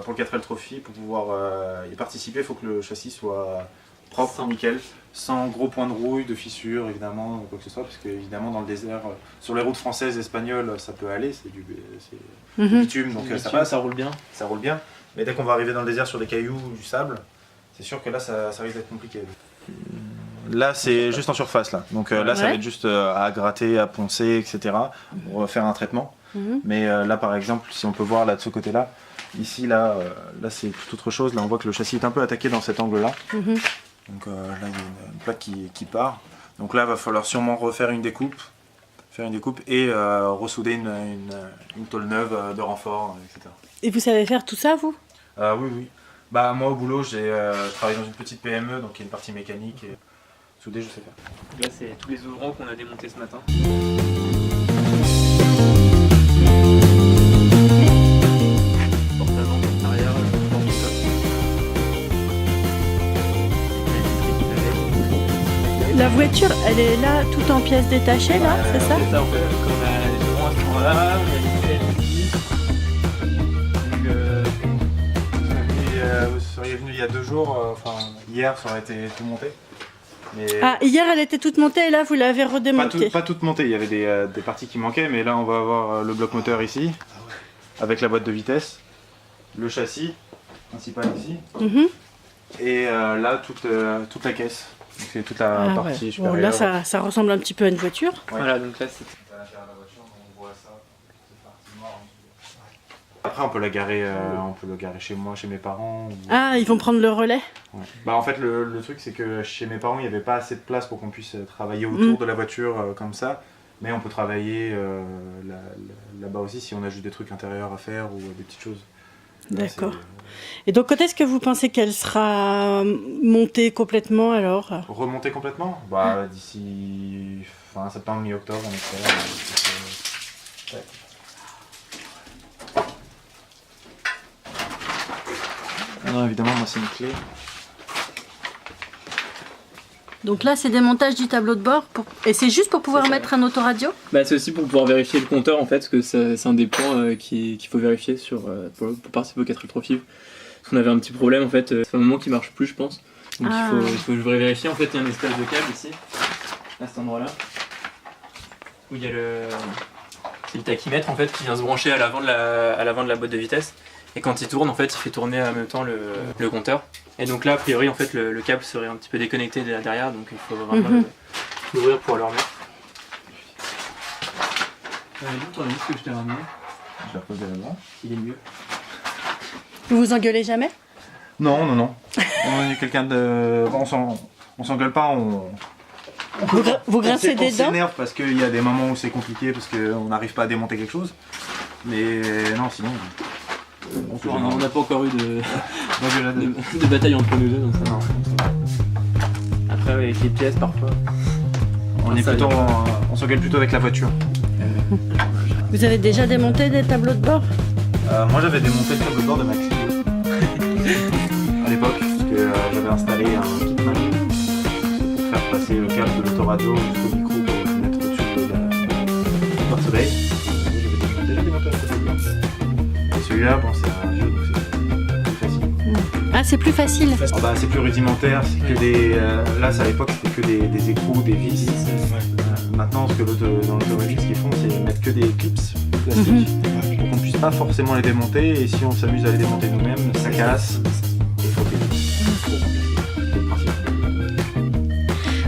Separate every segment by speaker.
Speaker 1: pour le 4L Trophy, pour pouvoir y participer, il faut que le châssis soit propre, nickel, sans gros points de rouille, de fissures évidemment, quoi que ce soit, parce que évidemment dans le désert, sur les routes françaises et espagnoles, ça peut aller, c'est du bitume, donc ça passe.
Speaker 2: Ça roule bien.
Speaker 1: Ça roule bien, mais dès qu'on va arriver dans le désert sur des cailloux ou du sable, c'est sûr que là ça risque d'être compliqué. Là c'est juste en surface là, donc là ça va être juste à gratter, à poncer, etc. pour faire un traitement. Mais là par exemple, si on peut voir là de ce côté là, ici là c'est tout autre chose, là on voit que le châssis est un peu attaqué dans cet angle là. Donc là il y a une plaque qui part, donc là il va falloir sûrement refaire une découpe, et ressouder une tôle neuve de renfort, etc.
Speaker 3: Et vous savez faire tout ça vous?
Speaker 1: Oui. Bah moi au boulot j'ai travaillé dans une petite PME, donc il y a une partie mécanique et souder je sais faire.
Speaker 2: Là c'est tous les ouvrants qu'on a démontés ce matin. Porte-avant, porte-arrière, porte-top.
Speaker 3: La voiture, elle est là, tout en pièces détachées là, c'est ça?
Speaker 2: C'est ça en fait, comme on a les ouvrants à ce moment-là, on a les pièces ici.
Speaker 1: Vous seriez venu il y a 2 jours, enfin hier ça aurait été tout monté. Mais
Speaker 3: Ah, hier elle était toute montée et là vous l'avez redémontée.
Speaker 1: pas toute montée, il y avait des parties qui manquaient, mais là on va avoir le bloc moteur ici, avec la boîte de vitesse, le châssis principal ici, et là toute la caisse, donc c'est toute la partie supérieure.
Speaker 3: Bon, là ça ressemble un petit peu à une voiture.
Speaker 2: Voilà, donc là c'est...
Speaker 1: Après on peut la garer, chez moi, chez mes parents.
Speaker 3: Ah, ils vont prendre le relais?
Speaker 1: Ouais. Bah en fait le truc c'est que chez mes parents il n'y avait pas assez de place pour qu'on puisse travailler autour de la voiture comme ça, mais on peut travailler là-bas aussi si on a juste des trucs intérieurs à faire ou des petites choses.
Speaker 3: D'accord. Et donc quand est-ce que vous pensez qu'elle sera montée complètement alors?
Speaker 1: Remontée complètement? Bah d'ici fin septembre, mi-octobre on espère. Non, évidemment, moi c'est une clé.
Speaker 3: Donc là c'est démontage du tableau de bord et c'est juste pour pouvoir mettre un autoradio?
Speaker 2: Bah, c'est aussi pour pouvoir vérifier le compteur en fait, parce que c'est un des points qu'il faut vérifier pour participer au 4L Trophy. Parce qu'on avait un petit problème en fait, c'est un moment qui marche plus je pense. Donc il faut vérifier, en fait il y a une espèce de câble ici, à cet endroit là, où il y a c'est le tachymètre en fait qui vient se brancher à l'avant de la boîte de vitesse. Et quand il tourne, en fait, il fait tourner en même temps le compteur. Et donc là, a priori, en fait, le câble serait un petit peu déconnecté derrière, donc il faut vraiment l'ouvrir pour le remettre. D'où ton ami que je t'ai ramené?
Speaker 1: Je l'ai reposé là-bas.
Speaker 2: Il est mieux.
Speaker 3: Vous vous engueulez jamais?
Speaker 1: Non. On est quelqu'un de... On s'engueule pas,
Speaker 3: Vous grincez des
Speaker 1: on
Speaker 3: dents?
Speaker 1: s'énerve parce qu'il y a des moments où c'est compliqué, parce qu'on n'arrive pas à démonter quelque chose. Mais non, sinon...
Speaker 2: On n'a pas encore eu de bataille entre nous deux, donc ça va. Après, avec les pièces, parfois...
Speaker 1: On s'engueule plutôt avec la voiture.
Speaker 3: Vous avez déjà démonté des tableaux de bord?
Speaker 1: Moi j'avais démonté le tableau de bord de Maxi à l'époque, parce que j'avais installé un kit Mac pour faire passer le câble de l'autoradio jusqu'au micro pour le mettre au-dessus de la porte soleil. J'avais démonté un tableau de bord. Et celui-là, bon, c'est un vieux, donc c'est plus facile.
Speaker 3: Ah, c'est plus facile?
Speaker 1: Bah, c'est plus rudimentaire, c'est que des... là, à l'époque, c'était que des écrous, des vis. Maintenant, dans l'automobile, ce qu'ils font, c'est mettre que des clips plastiques. Donc on ne puisse pas forcément les démonter, et si on s'amuse à les démonter nous-mêmes, ça casse. Et il faut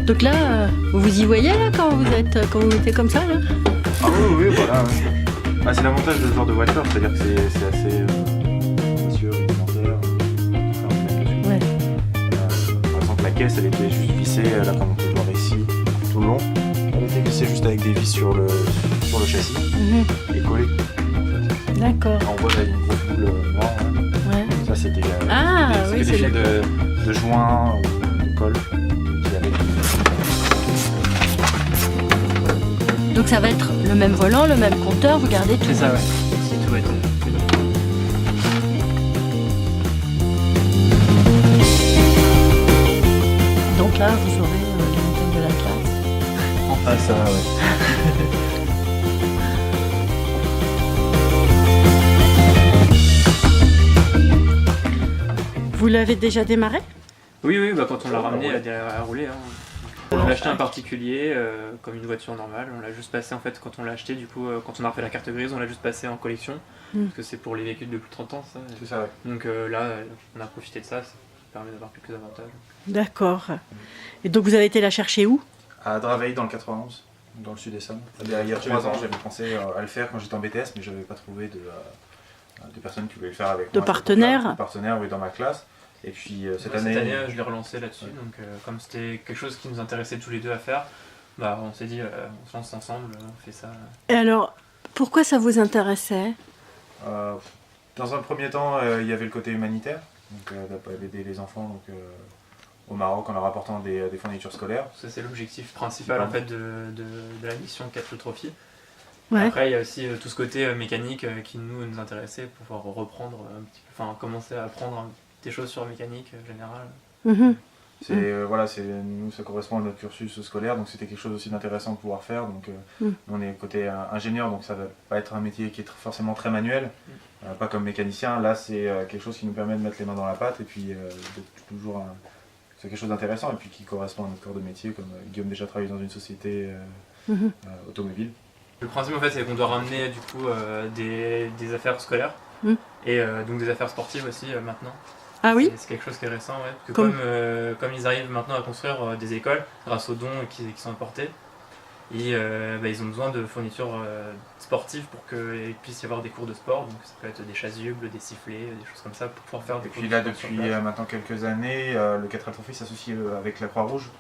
Speaker 3: Donc là, vous vous y voyez là quand vous mettez comme ça là?
Speaker 1: Ah oui, voilà. Bah, c'est l'avantage de ce genre de voiture, c'est-à-dire que c'est assez précieux, rudimentaire.
Speaker 3: Ouais.
Speaker 1: Par exemple, la caisse, elle était juste vissée, là comme on peut voir ici, tout le long. Elle était vissée juste avec des vis sur le châssis et collée.
Speaker 3: D'accord.
Speaker 1: On voit là, il y a une grosse boule noire.
Speaker 3: Ouais.
Speaker 1: Ça, c'était
Speaker 3: oui,
Speaker 1: des fils de joint ou de colle qui avaient.
Speaker 3: Donc ça va être le même volant, le même compteur, vous gardez tout.
Speaker 2: C'est ça, ouais. C'est tout, ouais.
Speaker 3: Donc là, vous aurez la montagne de la classe.
Speaker 1: Ah, ça, ouais.
Speaker 3: Vous l'avez déjà démarré?
Speaker 2: Oui, bah, quand on l'a ramené à rouler. Hein. On l'a acheté un particulier, comme une voiture normale. On l'a juste passé, en fait, quand on l'a acheté, du coup, quand on a refait la carte grise, on l'a juste passé en collection. Parce que c'est pour les véhicules de plus de 30 ans, ça.
Speaker 1: C'est ça, ouais.
Speaker 2: Donc là, on a profité de ça permet d'avoir quelques avantages.
Speaker 3: D'accord. Et donc vous avez été la chercher où?
Speaker 1: À Draveil, dans le 91, dans le sud Essonne. Il y a 3 ans, j'avais pensé à le faire quand j'étais en BTS, mais je n'avais pas trouvé de personnes qui voulaient le faire avec moi.
Speaker 3: De partenaires?
Speaker 1: De partenaires, oui, dans ma classe. Et puis cette année,
Speaker 2: je l'ai relancé là-dessus. Donc comme c'était quelque chose qui nous intéressait tous les deux à faire, bah, on s'est dit, on se lance ensemble, on fait ça.
Speaker 3: Et alors, pourquoi ça vous intéressait?
Speaker 1: Dans un premier temps, il y avait le côté humanitaire. Donc d'aider les enfants au Maroc en leur apportant des fournitures scolaires.
Speaker 2: Ça c'est l'objectif principal en fait de la mission 4 Trophy.
Speaker 3: Ouais.
Speaker 2: Après il y a aussi tout ce côté mécanique qui nous intéressait pour pouvoir reprendre un petit peu, enfin commencer à apprendre des choses sur la mécanique générale.
Speaker 1: Nous ça correspond à notre cursus scolaire, donc c'était quelque chose aussi d'intéressant de pouvoir faire. Donc on est côté ingénieur, donc ça va pas être un métier qui est forcément très manuel, pas comme mécanicien. Là c'est quelque chose qui nous permet de mettre les mains dans la pâte et puis c'est quelque chose d'intéressant et puis qui correspond à notre corps de métier, comme Guillaume déjà travaille dans une société automobile. Le
Speaker 2: principe en fait c'est qu'on doit ramener du coup des affaires scolaires et donc des affaires sportives aussi maintenant.
Speaker 3: Ah oui?
Speaker 2: C'est quelque chose qui est récent, ouais. Parce que comme ils arrivent maintenant à construire des écoles grâce aux dons qui sont apportés, et ils ont besoin de fournitures sportives pour qu'il puisse y avoir des cours de sport. Donc ça peut être des chasubles, des sifflets, des choses comme ça pour pouvoir faire des cours de sport. Et puis là,
Speaker 1: depuis maintenant quelques années, le 4L Trophy s'associe avec la Croix-Rouge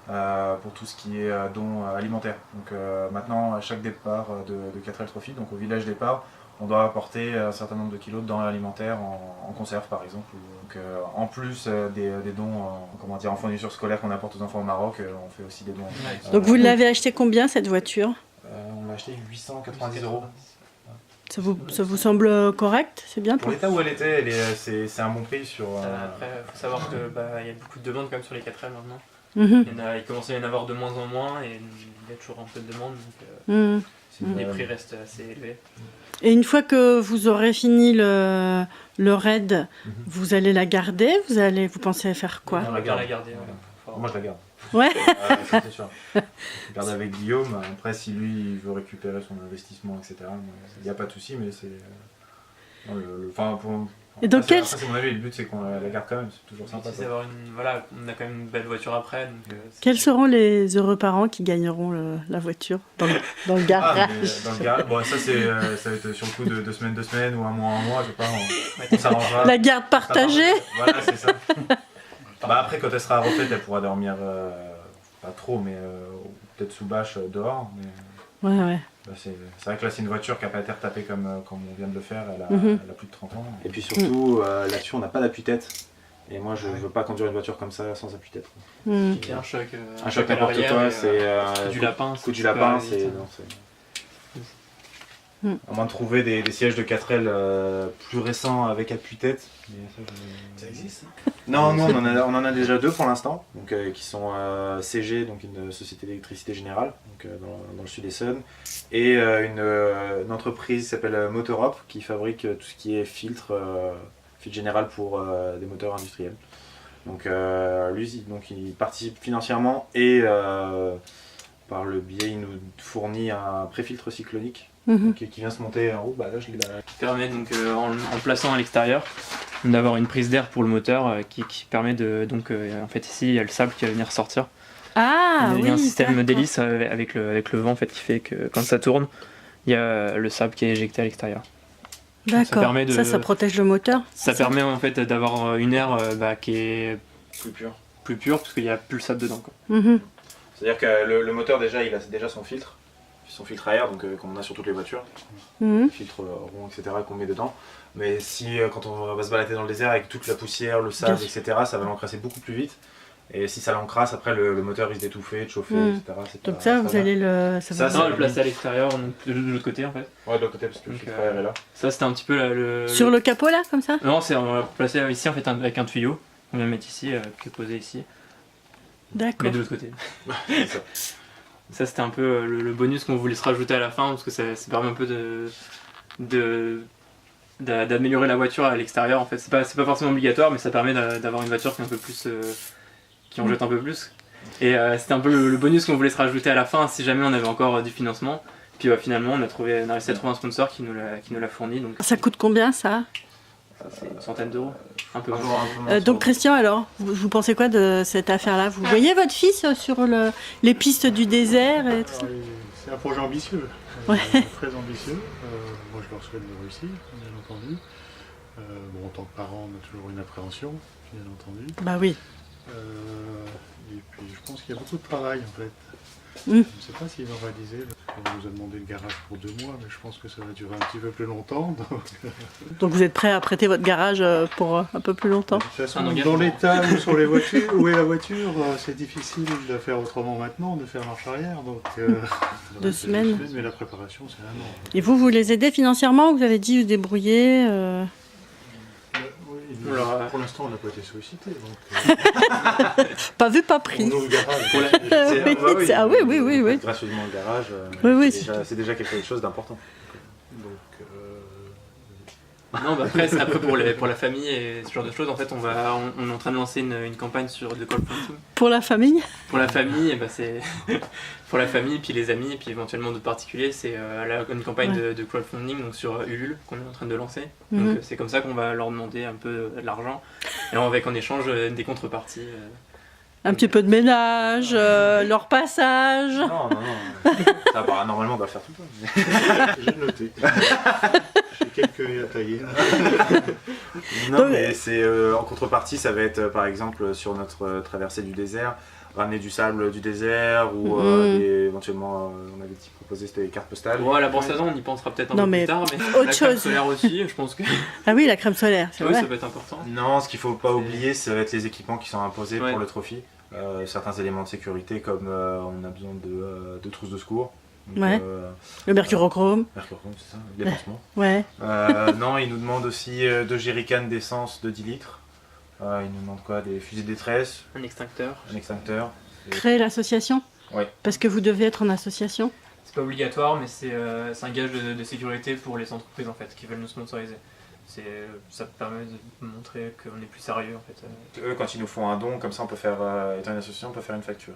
Speaker 1: pour tout ce qui est dons alimentaires. Donc maintenant, à chaque départ de 4L Trophy, donc au village départ, on doit apporter un certain nombre de kilos de denrées alimentaires en conserve par exemple. Donc, en plus des dons en fournitures scolaires qu'on apporte aux enfants au Maroc, on fait aussi des dons.
Speaker 3: Donc vous l'avez acheté combien cette voiture?
Speaker 1: On l'a acheté 890 €.
Speaker 3: Ça vous semble correct? C'est bien
Speaker 1: pour l'état où elle était, c'est un bon prix sur...
Speaker 2: Après, il faut savoir qu'il y a beaucoup de demandes quand même sur les 4L maintenant. Il commence à y en avoir de moins en moins et il y a toujours un peu de demande, donc les prix restent assez élevés.
Speaker 3: Et une fois que vous aurez fini le raid, vous allez la garder? Vous pensez faire quoi?
Speaker 2: On va bien la garder.
Speaker 1: Moi je la garde.
Speaker 3: Ouais.
Speaker 1: C'est sûr. Je garde avec Guillaume. Après, si lui il veut récupérer son investissement, etc., il n'y a pas de souci, mais c'est.
Speaker 3: Et donc
Speaker 1: après, c'est mon avis, le but c'est qu'on la garde quand même, c'est toujours sympa.
Speaker 2: On a quand même une belle voiture après. Donc,
Speaker 3: quels seront les heureux parents qui gagneront la voiture dans le garage?
Speaker 1: Dans le garage, bon, ça va être sur le coup de 2 semaines ou un mois, je sais pas, on s'arrangera.
Speaker 3: La garde partagée.
Speaker 1: Voilà, c'est ça. Après, quand elle sera refaite, elle pourra dormir, pas trop, mais peut-être sous bâche dehors. Mais...
Speaker 3: Ouais.
Speaker 1: C'est vrai que là c'est une voiture qui n'a pas été retapée comme on vient de le faire, elle a plus de 30 ans. Et puis surtout là-dessus on n'a pas d'appui-tête. Et moi je veux pas conduire une voiture comme ça sans appui-tête.
Speaker 2: Un choc
Speaker 1: n'importe quoi, c'est
Speaker 2: du lapin.
Speaker 1: Coup du lapin, c'est... À moins de trouver des sièges de 4L plus récents avec appui-tête.
Speaker 4: Ça existe?
Speaker 1: Non, nous on en a déjà 2 pour l'instant, donc qui sont CG, donc une société d'électricité générale, donc dans le sud Essonne, et une entreprise qui s'appelle Motorop qui fabrique tout ce qui est filtre général pour des moteurs industriels. Donc lui, il participe financièrement et par le biais, il nous fournit un préfiltre cyclonique. Qui vient se monter en haut, là je l'ai là.
Speaker 2: Qui permet donc en plaçant à l'extérieur d'avoir une prise d'air pour le moteur qui permet de en fait ici il y a le sable qui va venir sortir. Il y a un système d'hélice avec le vent en fait qui fait que quand ça tourne, il y a le sable qui est éjecté à l'extérieur.
Speaker 3: D'accord. Ça protège le moteur.
Speaker 2: Ça permet en fait d'avoir une air qui est
Speaker 1: plus pure
Speaker 2: parce qu'il n'y a plus le sable dedans quoi.
Speaker 1: C'est-à-dire que le moteur déjà il a déjà son filtre à air, donc comme on a sur toutes les voitures, filtre rond, etc., qu'on met dedans. Mais si quand on va se balader dans le désert avec toute la poussière, le sable, etc., ça va l'encrasser beaucoup plus vite. Et si ça l'encrasse, après le moteur risque d'étouffer, de chauffer, etc.
Speaker 3: Donc vous allez le
Speaker 2: placer à l'extérieur, donc de l'autre côté en fait.
Speaker 1: Ouais, de l'autre côté parce que le filtre à air est là.
Speaker 2: Ça c'était un petit peu le...
Speaker 3: Sur le capot là, comme ça?
Speaker 2: Non, on l'a placé ici en fait avec un tuyau. On vient mettre ici, qui est posé ici.
Speaker 3: D'accord.
Speaker 2: Mais de l'autre côté. Ça c'était un peu le bonus qu'on voulait se rajouter à la fin parce que ça permet un peu de d'améliorer la voiture à l'extérieur. En fait, c'est pas forcément obligatoire, mais ça permet d'avoir une voiture qui est un peu plus, qui en jette un peu plus. Et c'était un peu le bonus qu'on voulait se rajouter à la fin, si jamais on avait encore du financement. Puis finalement, on a réussi à trouver un sponsor qui nous l'a fourni. Donc,
Speaker 3: Ça coûte combien ça?
Speaker 2: c'est une centaine d'euros, un peu moins.
Speaker 3: Donc Christian, alors, vous pensez quoi de cette affaire-là? Vous voyez votre fils sur les pistes du désert et tout ça?
Speaker 4: C'est un projet ambitieux,
Speaker 3: Ouais.
Speaker 4: très ambitieux. Moi, je leur souhaite de réussir, bien entendu. Bon, en tant que parent, on a toujours une appréhension, bien entendu.
Speaker 3: Bah oui.
Speaker 4: Et puis, je pense qu'il y a beaucoup de travail, en fait.
Speaker 3: Mm.
Speaker 4: Je ne sais pas s'ils vont réaliser, parce qu'on nous a demandé le garage pour 2 mois, mais je pense que ça va durer un petit peu plus longtemps.
Speaker 3: Donc vous êtes prêt à prêter votre garage pour un peu plus longtemps?
Speaker 4: De toute façon,
Speaker 2: Un engagement.
Speaker 4: dans l'état où sont les voitures, où est la voiture, c'est difficile de faire autrement maintenant, de faire marche arrière. Donc,
Speaker 3: 2 semaines.
Speaker 4: Mais la préparation, c'est 1 an.
Speaker 3: Et vous les aidez financièrement? Vous avez dit vous débrouiller
Speaker 4: Oui,
Speaker 2: Alors,
Speaker 4: pour l'instant, on n'a pas été sollicité. Donc,
Speaker 3: Pas vu, pas
Speaker 4: on
Speaker 3: pris.
Speaker 4: ouvre le garage.
Speaker 2: Pour la-
Speaker 3: Oui, ah oui, oui, oui, oui.
Speaker 1: Gracieusement le garage,
Speaker 3: Oui, oui,
Speaker 1: c'est déjà quelque chose d'important.
Speaker 4: Donc,
Speaker 2: Non, bah après, c'est après pour la famille et ce genre de choses, en fait, on est en train de lancer une campagne de crowdfunding.
Speaker 3: Pour la famille?
Speaker 2: Pour la famille, et bah c'est pour la famille, puis les amis, et puis éventuellement d'autres particuliers, c'est une campagne de crowdfunding donc sur Ulule qu'on est en train de lancer.
Speaker 3: Mhm.
Speaker 2: Donc c'est comme ça qu'on va leur demander un peu de l'argent et avec en échange des contreparties.
Speaker 3: Un petit peu de ménage, leur passage.
Speaker 1: Non, non, non. Ça, bah, normalement, on doit le faire tout le temps.
Speaker 4: j'ai noté. J'ai quelques à tailler.
Speaker 1: Non, mais c'est en contrepartie, ça va être par exemple sur notre traversée du désert, ramener du sable du désert ou éventuellement, on avait proposé c'était des cartes postales.
Speaker 2: Bon, à la brosse à dents, on y pensera peut-être un
Speaker 3: Non,
Speaker 2: peu
Speaker 3: mais
Speaker 2: plus tard, mais
Speaker 3: autre
Speaker 2: la crème
Speaker 3: chose.
Speaker 2: solaire aussi, je pense que
Speaker 3: Ah oui, la crème solaire, c'est
Speaker 2: oui,
Speaker 3: vrai.
Speaker 2: ça peut être important.
Speaker 1: Non, ce qu'il faut pas oublier, ça va être les équipements qui sont imposés
Speaker 2: Ouais.
Speaker 1: pour le trophy. Certains éléments de sécurité comme on a besoin de trousses de secours. Donc,
Speaker 3: Ouais. Le mercurochrome.
Speaker 1: mercurochrome, c'est ça, les pansements.
Speaker 3: Ouais.
Speaker 1: Non, ils nous demandent aussi 2 jerrycans d'essence de 10 litres. Ils nous demandent quoi? Des fusées de détresse,
Speaker 2: Un extincteur.
Speaker 1: un extincteur.
Speaker 3: Créer l'association?
Speaker 1: Ouais.
Speaker 3: Parce que vous devez être en association?
Speaker 2: C'est pas obligatoire, mais c'est un gage de sécurité pour les entreprises en fait qui veulent nous sponsoriser. Ça permet de montrer qu'on est plus sérieux en fait.
Speaker 1: Eux, quand ils nous font un don, comme ça, on peut faire, étant une association, on peut faire une facture.